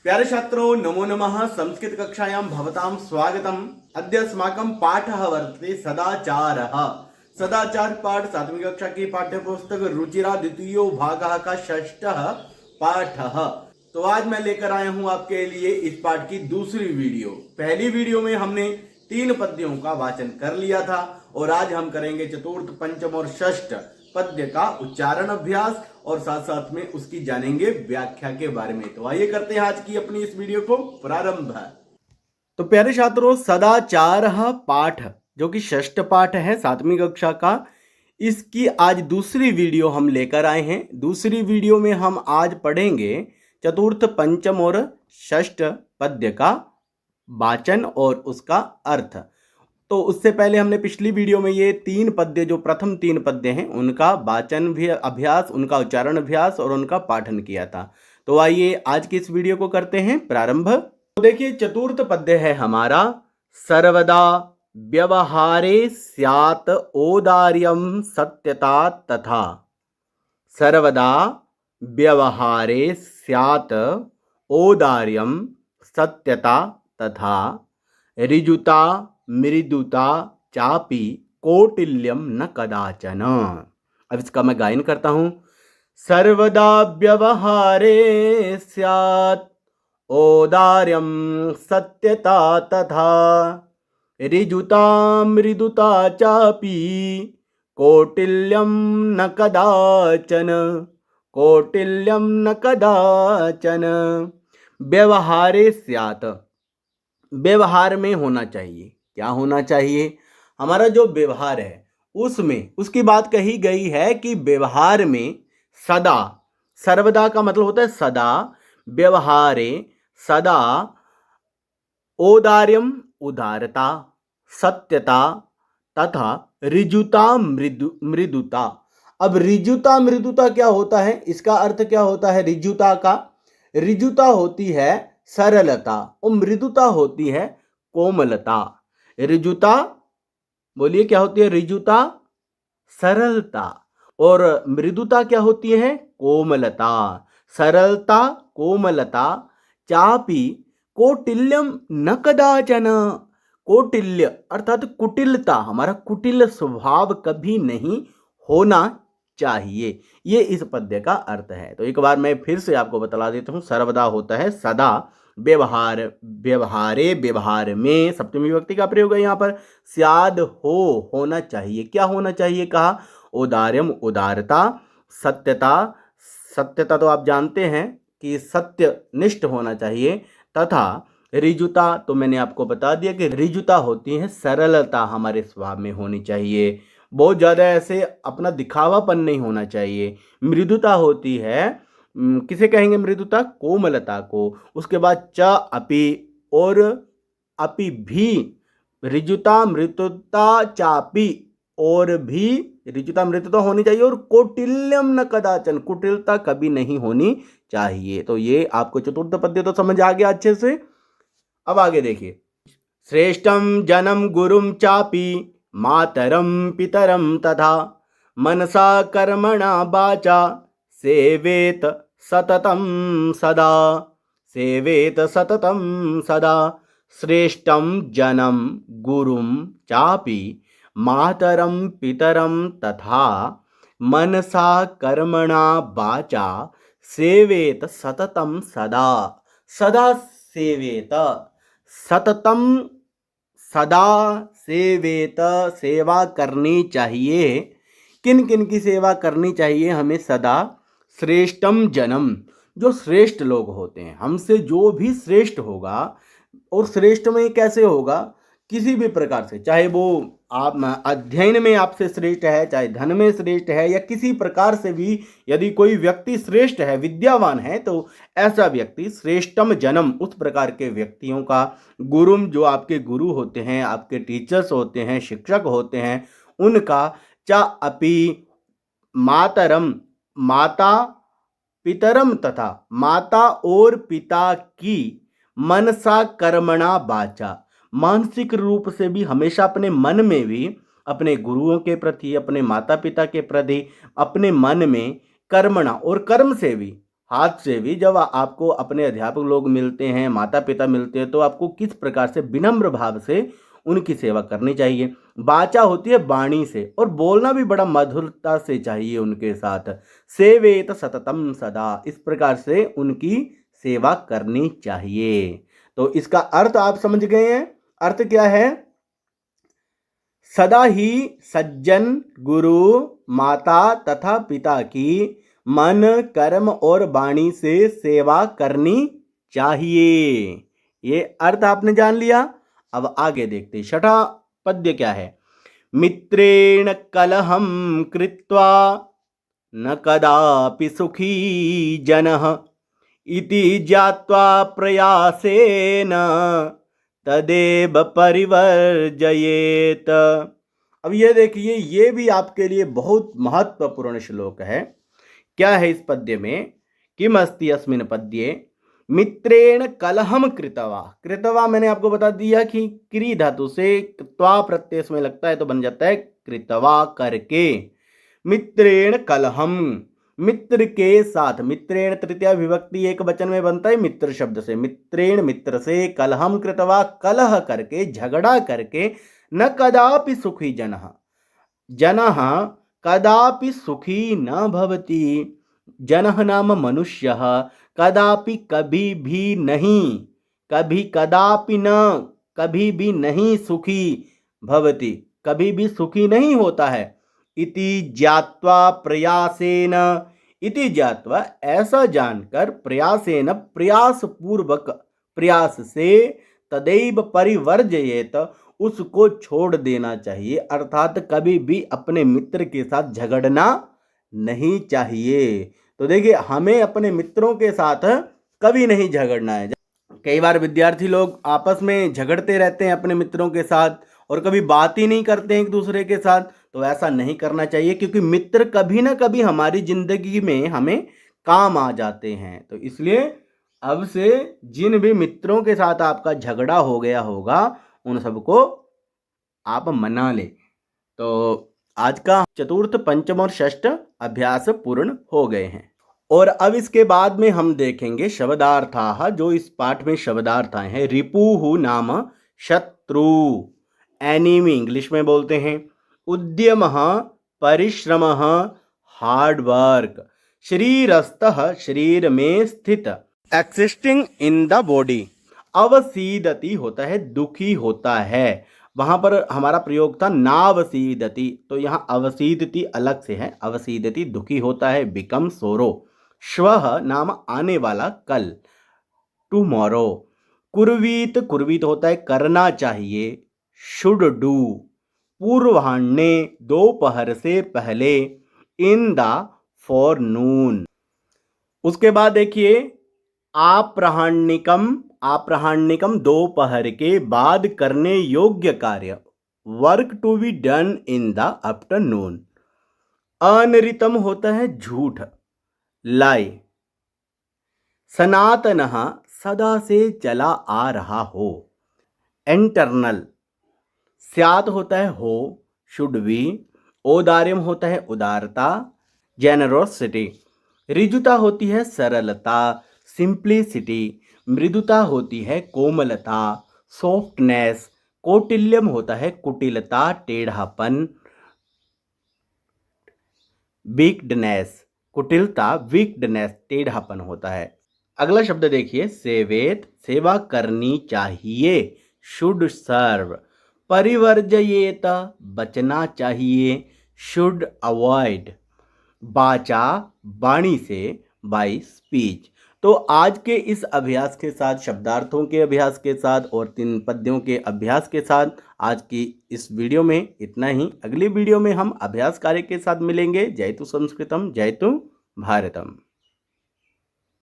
प्यारे छात्रों नमो नमः। संस्कृत कक्षायां भवतां स्वागतम्। अद्य अस्माकं पाठः वर्तते सदाचारः। सदाचार पाठ 7वीं कक्षा की पाठ्यपुस्तक रुचिरा द्वितीयो भागः का 6ठः पाठः। तो आज मैं लेकर आया हूं आपके लिए इस पाठ की दूसरी वीडियो। पहली वीडियो में हमने 3 पद्यों का वाचन कर लिया था और आज हम करेंगे चतुर्थ, पंचम और षष्ठ पद्य का उच्चारण अभ्यास और साथ साथ में उसकी जानेंगे व्याख्या के बारे में। तो आइए करते हैं आज की अपनी इस वीडियो को प्रारंभ। तो प्यारे छात्रों, सदाचार पाठ जो कि षष्ठ पाठ है 7वीं कक्षा का, इसकी आज दूसरी वीडियो हम लेकर आए हैं। दूसरी वीडियो में हम आज पढ़ेंगे चतुर्थ, पंचम और षष्ठ पद्य का वाचन और उसका अर्थ। तो उससे पहले हमने पिछली वीडियो में ये 3 पद्य, जो प्रथम 3 पद्य हैं, उनका वाचन भी अभ्यास, उनका उच्चारण अभ्यास और उनका पाठन किया था। तो आइए आज की इस वीडियो को करते हैं प्रारंभ। तो देखिए, चतुर्थ पद्य है हमारा, सर्वदा व्यवहारे स्यात् औदार्यं सत्यता तथा। सर्वदा व्यवहारे स्यात् औदार्यं सत्यता तथा ऋजुता मृदुता चापि कौटिल्यम न कदाचन। अब इसका मैं गायन करता हूं। सर्वदा व्यवहारे स्यात् औदार्यं सत्यता तथा ऋजुता मृदुता चापि कौटिल्यम न कदाचन। कौटिल्यम न कदाचन। व्यवहारे स्यात्, व्यवहार में होना चाहिए। क्या होना चाहिए? हमारा जो व्यवहार है उसमें, उसकी बात कही गई है कि व्यवहार में सदा, सर्वदा का मतलब होता है सदा, व्यवहारे सदा, औदार्यम उदारता, सत्यता तथा ऋजुता मृदुता। अब ऋजुता मृदुता क्या होता है? इसका अर्थ क्या होता है ऋजुता का? ऋजुता होती है सरलता और मृदुता होती है कोमलता। ऋजुता, बोलिए क्या होती है? ऋजुता सरलता और मृदुता क्या होती है? कोमलता। सरलता, कोमलता, चापि कौटिल्यम न कदाचन। कौटिल्य अर्थात कुटिलता, हमारा कुटिल स्वभाव कभी नहीं होना चाहिए। ये इस पद्य का अर्थ है। तो एक बार मैं फिर से आपको बता देता हूँ। सर्वदा होता है सदा, व्यवहार, व्यवहारे, व्यवहार में सप्तमी विभक्ति का प्रयोग है यहाँ पर। स्याद होना चाहिए। क्या होना चाहिए कहा? औदार्यम उदारता, सत्यता, सत्यता तो आप जानते हैं कि सत्यनिष्ठ होना चाहिए, तथा ऋजुता, तो मैंने आपको बता दिया कि ऋजुता होती है सरलता, हमारे स्वभाव में होनी चाहिए। बहुत ज़्यादा ऐसे अपना दिखावापन नहीं होना चाहिए। मृदुता होती है, किसे कहेंगे मृदुता? कोमलता को। उसके बाद च अपि और अपि भी, ऋजुता मृदुता चापि और भी ऋजुता मृदुता होनी चाहिए। और कौटिल्यम न कदाचन, कुटिलता कभी नहीं होनी चाहिए। तो ये आपको चतुर्थ पद्य तो समझ आ गया अच्छे से। अब आगे देखिए। श्रेष्ठम जनम गुरुम चापि मातरम पितरम तथा मनसा कर्मणा वाचा सेवेत सततं सदा। सेवेत सततं सदा। श्रेष्ठं जनं गुरुं चापि मातरं पितरं तथा मनसा कर्मणा वाचा सेवेत सततं सदा। सदा सेवेत, सततं सदा सेवेत, सेवा करनी चाहिए। किन किन की सेवा करनी चाहिए हमें? सदा। श्रेष्ठम जनम, जो श्रेष्ठ लोग होते हैं, हमसे जो भी श्रेष्ठ होगा, और श्रेष्ठ में कैसे होगा? किसी भी प्रकार से, चाहे वो आप अध्ययन में आपसे श्रेष्ठ है, चाहे धन में श्रेष्ठ है, या किसी प्रकार से भी यदि कोई व्यक्ति श्रेष्ठ है, विद्यावान है, तो ऐसा व्यक्ति श्रेष्ठम जन्म, उस प्रकार के व्यक्तियों का, गुरुम, जो आपके गुरु होते हैं, आपके टीचर्स होते हैं, शिक्षक होते हैं, उनका, च अपि मातरम, माता, पितरम तथा माता और पिता की, मनसा कर्मणा वाचा, मानसिक रूप से भी, हमेशा अपने मन में भी अपने गुरुओं के प्रति, अपने माता पिता के प्रति, अपने मन में कर्मणा और कर्म से भी हाथ से भी जब आपको अपने अध्यापक लोग मिलते हैं, माता पिता मिलते हैं, तो आपको किस प्रकार से विनम्र भाव से उनकी सेवा करनी चाहिए। वाचा होती है वाणी से, और बोलना भी बड़ा मधुरता से चाहिए उनके साथ। सेवेत सततम सदा, इस प्रकार से उनकी सेवा करनी चाहिए। तो इसका अर्थ आप समझ गए हैं। अर्थ क्या है? सदा ही सज्जन, गुरु, माता तथा पिता की मन, कर्म और वाणी से सेवा करनी चाहिए। ये अर्थ आपने जान लिया। अब आगे देखते हैं, छठा पद्य क्या है। मित्रेण कलहम कृत्वा न कदापि सुखी जनः इति ज्ञात्वा प्रयासेन तदेव परिवर्जयेत। अब ये देखिए, ये भी आपके लिए बहुत महत्वपूर्ण श्लोक है। क्या है इस पद्य में? किम अस्ति अस्मिन् पद्ये मित्रेण कलहम कृतवा। कृतवा मैंने आपको बता दिया कि क्री धातु से त्वा प्रत्यय में लगता है तो बन जाता है कृतवा, करके। मित्रेण कलहम, मित्र के साथ। मित्रेण तृतीया विभक्ति एक वचन में बनता है मित्र शब्द से। मित्रेण, मित्र से, कलहम कृतवा, कलह करके, झगड़ा करके, न कदापि सुखी जनः, जनः कदापि सुखी न भवति। जनः नाम मनुष्यः, कदापि कभी भी नहीं, कभी कदापि न, कभी भी नहीं, सुखी भवति, कभी भी सुखी नहीं होता है। इति ज्ञात्वा प्रयासेन, इति ज्ञात्वा ऐसा जानकर, प्रयासेन प्रयास पूर्वक, प्रयास से, तदैव परिवर्जयेत उसको छोड़ देना चाहिए। अर्थात कभी भी अपने मित्र के साथ झगड़ना नहीं चाहिए। तो देखिए, हमें अपने मित्रों के साथ कभी नहीं झगड़ना है। कई बार विद्यार्थी लोग आपस में झगड़ते रहते हैं अपने मित्रों के साथ, और कभी बात ही नहीं करते हैं एक दूसरे के साथ। तो ऐसा नहीं करना चाहिए, क्योंकि मित्र कभी ना कभी हमारी जिंदगी में हमें काम आ जाते हैं। तो इसलिए अब से जिन भी मित्रों के साथ आपका झगड़ा हो गया होगा, उन सबको आप मना ले। तो आज का चतुर्थ, पंचम और षष्ठ अभ्यास पूर्ण हो गए हैं। और अब इसके बाद में हम देखेंगे शब्दार्थाः। जो इस पाठ में शब्दार्थ आए हैं, रिपुः नाम शत्रु, एनिमी इंग्लिश में बोलते हैं। उद्यमः परिश्रमः हार्ड वर्क। शरीरस्थः शरीर में स्थित, एक्सिस्टिंग इन द बॉडी। अवसीदति होता है दुखी होता है, वहां पर हमारा प्रयोग था नावसीदति, तो यहाँ अवसीदति अलग से है। अवसीदति दुखी होता है, बिकम सोरो। श्वः नाम आने वाला, कल, टुमारो। कुर्वीत, कुर्वीत होता है करना चाहिए, शुड डू। पूर्वाह्ने दोपहर से पहले, इन द फॉरनून। उसके बाद देखिए आप्रहाण्यकम, आप्रहाण्यकम दोपहर के बाद करने योग्य कार्य, work to be done in the afternoon. अनृतम होता है झूठ, लाई। सनातनः सदा से चला आ रहा हो, इंटरनल। स्यात होता है हो, शुड बी। औदार्यम होता है उदारता, जेनरोसिटी। ऋजुता होती है सरलता, सिंप्लिसिटी। मृदुता होती है कोमलता, सॉफ्टनेस। कौटिल्यम होता है कुटिलता, टेढ़ापन, वीकडनेस। कुटिलता, वीकडनेस, टेढ़ापन होता है। अगला शब्द देखिए, सेवेत, सेवा करनी चाहिए, शुड सर्व। परिवर्जयेत, बचना चाहिए, शुड अवॉइड। वाचा, वाणी से, बाय स्पीच। तो आज के इस अभ्यास के साथ, शब्दार्थों के अभ्यास के साथ और 3 पद्यों के अभ्यास के साथ, आज की इस वीडियो में इतना ही। अगली वीडियो में हम अभ्यास कार्य के साथ मिलेंगे। जयतु संस्कृतम, जयतु भारतम।